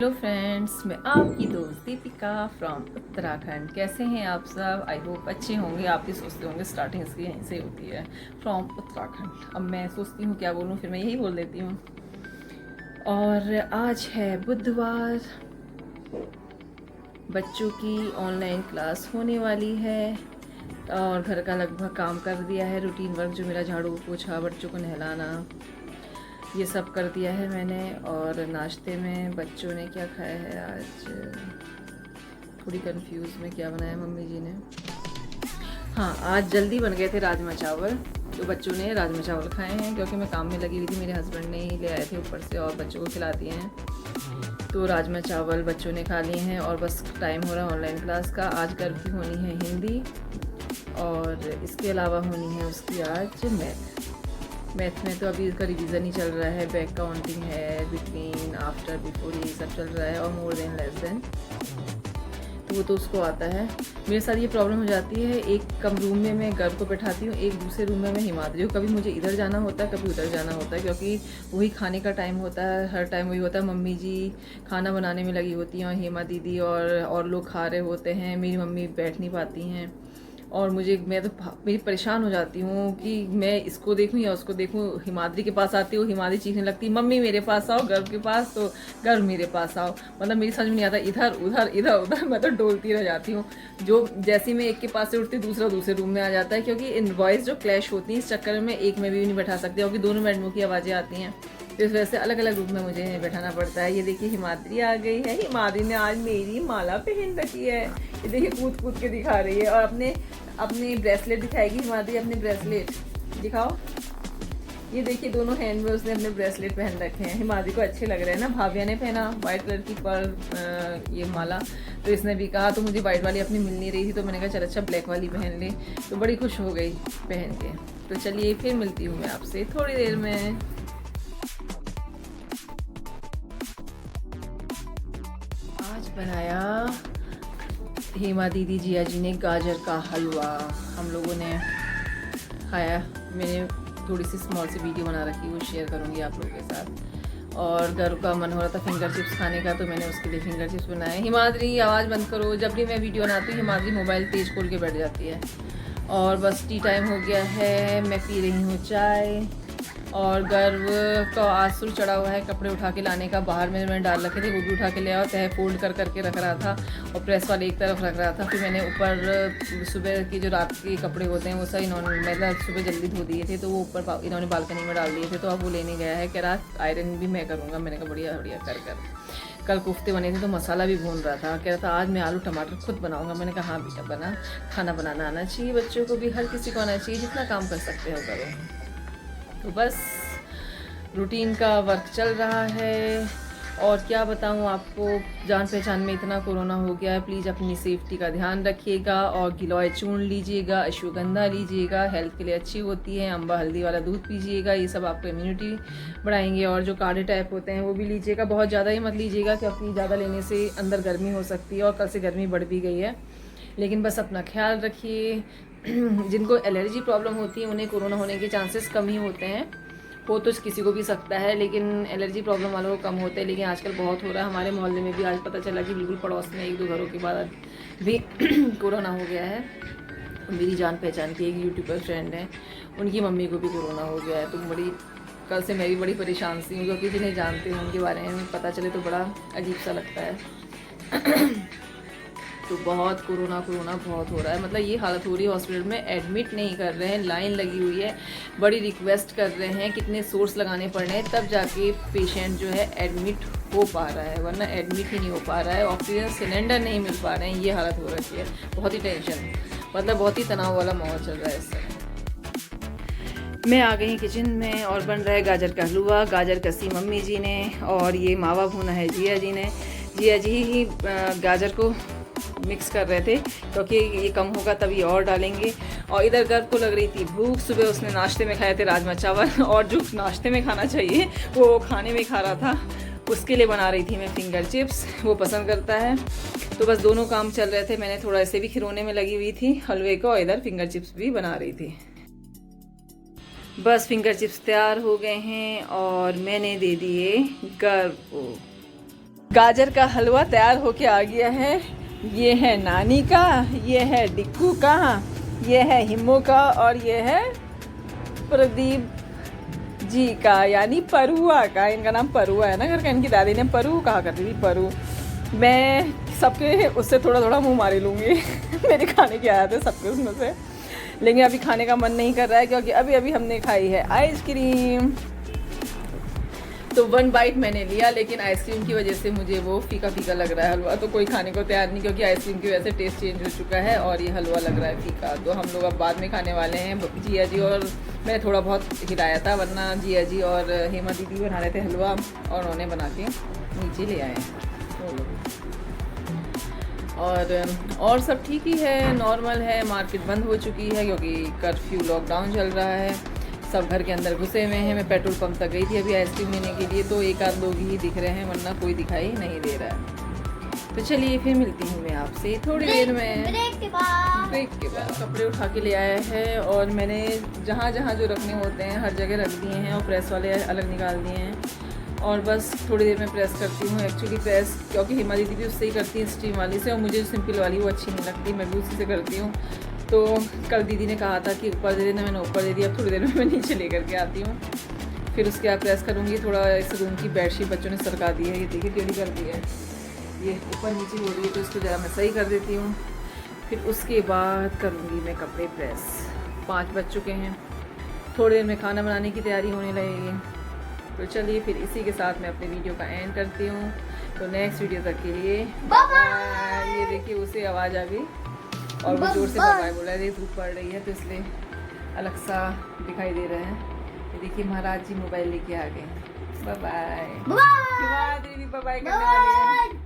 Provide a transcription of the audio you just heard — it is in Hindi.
हेलो फ्रेंड्स, मैं आपकी दोस्त दीपिका फ्रॉम उत्तराखंड। कैसे हैं आप सब? आई होप अच्छे होंगे। आप भी सोचते होंगे स्टार्टिंग इसकी यहीं से होती है, फ्रॉम उत्तराखंड। अब मैं सोचती हूँ क्या बोलूँ, फिर मैं यही बोल देती हूँ। और आज है बुधवार, बच्चों की ऑनलाइन क्लास होने वाली है और घर का लगभग काम कर दिया है। रूटीन वर्क जो मेरा झाड़ू पोछा, बच्चों को नहलाना, ये सब कर दिया है मैंने। और नाश्ते में बच्चों ने क्या खाया है आज, थोड़ी कंफ्यूज में क्या बनाया मम्मी जी ने। हाँ, आज जल्दी बन गए थे राजमा चावल, तो बच्चों ने राजमा चावल खाए हैं क्योंकि मैं काम में लगी हुई थी। मेरे हस्बैंड ने ही ले आए थे ऊपर से और बच्चों को खिला दिए हैं। तो राजमा चावल बच्चों ने खा लिए हैं और बस टाइम हो रहा है ऑनलाइन क्लास का। आज कल की होनी है हिंदी और इसके अलावा होनी है उसकी आज मैथ में तो अभी इसका रिवीजन ही चल रहा है। बैक काउंटिंग है, बिटवीन, आफ्टर, बिफोर, ये सब चल रहा है और मोर देन, लेस देन, तो वो तो उसको आता है। मेरे साथ ये प्रॉब्लम हो जाती है, एक कम रूम में मैं गर्व को बैठाती हूँ, एक दूसरे रूम में मैं हिमाद्री हूँ। कभी मुझे इधर जाना होता है, कभी उधर जाना होता है, क्योंकि वही खाने का टाइम होता है। हर टाइम वही होता है, मम्मी जी खाना बनाने में लगी होती हैं और हेमा दीदी और लोग खा रहे होते हैं। मेरी मम्मी बैठ नहीं पाती हैं और मैं तो मेरी परेशान हो जाती हूँ कि मैं इसको देखूँ या उसको देखूँ। हिमाद्री के पास आती हूँ, हिमाद्री चीखने लगती, मम्मी मेरे पास आओ। गर्व के पास तो गर्व मेरे पास आओ। मतलब मेरी समझ में नहीं आता, इधर उधर इधर उधर मैं तो डोलती रह जाती हूँ। जो जैसे मैं एक के पास से उठती दूसरा दूसरे रूम में आ जाता है, क्योंकि इन वॉइस जो क्लैश होती हैं इस चक्कर में एक में भी नहीं बैठा सकती, क्योंकि दोनों मैडमों की आवाज़ें आती हैं। तो इस वजह से अलग अलग रूप में मुझे बैठाना पड़ता है। ये देखिए हिमाद्री आ गई है। हिमाद्री ने आज मेरी माला पहन रखी है। ये देखिए कूद कूद के दिखा रही है और अपने ब्रेसलेट दिखाएगी हिमाद्री। अपने ब्रेसलेट दिखाओ। ये देखिए दोनों हैंड में उसने अपने ब्रेसलेट पहन रखे हैं। हिमाद्री को अच्छे लग रहे हैं ना। भाविया ने पहना वाइट कलर की पर ये माला, तो इसने भी कहा, तो मुझे वाइट वाली अपनी मिल नहीं रही थी, तो मैंने कहा चल अच्छा ब्लैक वाली पहन ले। तो बड़ी खुश हो गई पहन के। तो चलिए फिर मिलती हूँ मैं आपसे थोड़ी देर में। आज बनाया हेमा दीदी जिया जी ने गाजर का हलवा, हम लोगों ने खाया। मैंने थोड़ी सी स्मॉल सी वीडियो बना रखी, वो शेयर करूँगी आप लोगों के साथ। और घर का मन हो रहा था फिंगर चिप्स खाने का, तो मैंने उसके लिए फिंगर चिप्स बनाए। हिमाद्री आवाज़ बंद करो। जब भी मैं वीडियो बनाती हूँ हिमाद्री मोबाइल तेज़ खोल के बैठ जाती है। और बस टी टाइम हो गया है, मैं पी रही हूँ चाय। और गर्व का आंसू चढ़ा हुआ है कपड़े उठा के लाने का। बाहर में मैंने डाल रखे थे, वो भी उठा के ले आओ। तह फोल्ड कर करके रख रहा था और प्रेस वाले एक तरफ रख रहा था। फिर मैंने ऊपर सुबह की जो रात के कपड़े होते हैं वो सब इन्होंने, मतलब सुबह जल्दी धो दिए थे, तो वो ऊपर इन्होंने बालकनी में डाल दिए थे। तो अब वो लेने गया है, कह रहा आयरन भी मैं करूँगा। मैंने कहा बढ़िया बढ़िया कर। कल कोफ्ते बने थे तो मसाला भी भून रहा था, कह रहा था आज मैं आलू टमाटर खुद बनाऊंगा। मैंने कहा हाँ बेटा बना, खाना बनाना आना चाहिए, बच्चों को भी, हर किसी को आना चाहिए। जितना काम कर सकते हो करो। तो बस रूटीन का वर्क चल रहा है। और क्या बताऊं आपको, जान पहचान में इतना कोरोना हो गया है। प्लीज़ अपनी सेफ्टी का ध्यान रखिएगा और गिलोय चूर्ण लीजिएगा, अश्वगंधा लीजिएगा, हेल्थ के लिए अच्छी होती है। अम्बा हल्दी वाला दूध पीजिएगा, ये सब आपको इम्यूनिटी बढ़ाएंगे। और जो काढ़े टाइप होते हैं वो भी लीजिएगा, बहुत ज़्यादा ही मत लीजिएगा, क्योंकि ज़्यादा लेने से अंदर गर्मी हो सकती है और कल से गर्मी बढ़ भी गई है। लेकिन बस अपना ख्याल रखिए। जिनको एलर्जी प्रॉब्लम होती है उन्हें कोरोना होने के चांसेस कम ही होते हैं। हो तो किसी को भी सकता है, लेकिन एलर्जी प्रॉब्लम वालों को कम होते हैं। लेकिन आजकल बहुत हो रहा है। हमारे मोहल्ले में भी आज पता चला कि बिल्कुल पड़ोस में एक दो घरों के बाद भी कोरोना हो गया है। मेरी जान पहचान की एक यूट्यूबर फ्रेंड है, उनकी मम्मी को भी कोरोना हो गया है। तो कल से मैं भी बड़ी परेशान सी हूँ, क्योंकि जिन्हें जानते हैं उनके बारे में पता चले तो बड़ा अजीब सा लगता है। तो बहुत कोरोना बहुत हो रहा है। मतलब ये हालत हो रही है, हॉस्पिटल में एडमिट नहीं कर रहे हैं, लाइन लगी हुई है। बड़ी रिक्वेस्ट कर रहे हैं, कितने सोर्स लगाने पड़ रहे हैं, तब जाके पेशेंट जो है एडमिट हो पा रहा है, वरना एडमिट ही नहीं हो पा रहा है। ऑक्सीजन सिलेंडर नहीं मिल पा रहे हैं, ये हालत हो रखी है। बहुत ही टेंशन, मतलब बहुत ही तनाव वाला माहौल चल रहा है इस समय। मैं आ गई किचन में और बन रहा है गाजर का हलवा। गाजर कसी मम्मी जी ने और ये मावा भुना है जिया जी ने। जिया जी ही गाजर को मिक्स कर रहे थे, क्योंकि ये कम होगा तभी और डालेंगे। और इधर गर्व को लग रही थी भूख। सुबह उसने नाश्ते में खाए थे राजमा चावल, और जो नाश्ते में खाना चाहिए वो खाने में खा रहा था। उसके लिए बना रही थी मैं फिंगर चिप्स, वो पसंद करता है। तो बस दोनों काम चल रहे थे। मैंने थोड़ा ऐसे भी खिलौने में लगी हुई थी हलवे को, और इधर फिंगर चिप्स भी बना रही थी। बस फिंगर चिप्स तैयार हो गए हैं और मैंने दे दिए गर्व को। गाजर का हलवा तैयार होके आ गया है। ये है नानी का, ये है डिक्कू का, ये है हिम्मू का और ये है प्रदीप जी का, यानी परुआ का। इनका नाम परुआ है ना घर का, इनकी दादी ने परू कहा करती थी, परू। मैं सबके उससे थोड़ा थोड़ा मुंह मारी लूँगी मेरे खाने की आदत है सबके उसमें से, लेकिन अभी खाने का मन नहीं कर रहा है क्योंकि अभी अभी हमने खाई है आइसक्रीम। तो 1 बाइट मैंने लिया, लेकिन आइसक्रीम की वजह से मुझे वो फीका फीका लग रहा है हलवा, तो कोई खाने को तैयार नहीं क्योंकि आइसक्रीम की वजह से टेस्ट चेंज हो चुका है और ये हलवा लग रहा है फीका। तो हम लोग अब बाद में खाने वाले हैं। जिया जी और मैंने थोड़ा बहुत हिलाया था, वरना जिया जी और हेमा दीदी बना रहे थे हलवा और उन्होंने बना के नीचे ले आए हैं वो लोग। और सब ठीक ही है, नॉर्मल है। मार्केट बंद हो चुकी है क्योंकि कर्फ्यू लॉकडाउन चल रहा है, सब घर के अंदर घुसे हुए हैं। मैं पेट्रोल पंप तक गई थी अभी आइसक्रीम लेने के लिए, तो एक आध लोग ही दिख रहे हैं, वरना कोई दिखाई नहीं दे रहा है। तो चलिए फिर मिलती हूँ मैं आपसे थोड़ी देर में, ब्रेक के बाद। कपड़े उठा के ले आए हैं और मैंने जहाँ जहाँ जो रखने होते हैं हर जगह रख दिए हैं और प्रेस वाले अलग निकाल दिए हैं और बस थोड़ी देर में प्रेस करती हूँ। एक्चुअली प्रेस क्योंकि हिमा दीदी भी उससे ही करती है, स्टीम वाली से, और मुझे सिंपल वाली वो अच्छी नहीं लगती, मैं भी उसी से करती हूँ। तो कल दीदी ने कहा था कि ऊपर दे देना, मैंने ऊपर दे दिया। अब थोड़ी देर में मैं नीचे लेकर के आती हूँ, फिर उसके बाद प्रेस करूँगी। थोड़ा इस रूम की बेडशीट बच्चों ने सरका दी है, ये देखिए टेढ़ी कर दी है, ये ऊपर नीचे हो रही है, तो इसको ज़रा मैं सही कर देती हूँ। फिर उसके बाद करूँगी मैं कपड़े प्रेस। 5 बज चुके हैं, थोड़ी देर में खाना बनाने की तैयारी होने लगेगी। तो चलिए फिर इसी के साथ मैं अपने वीडियो का एंड करती हूँ। तो नेक्स्ट वीडियो तक के लिए बाय। ये देखिए उसे आवाज़ आ गई और वो जोर से बाय बोला है, धूप पड़ रही है तो इसलिए अलग सा दिखाई दे रहे हैं। ये देखिए महाराज जी मोबाइल लेके आ गए। बाय बाय, बाय बाय करने वाले हैं।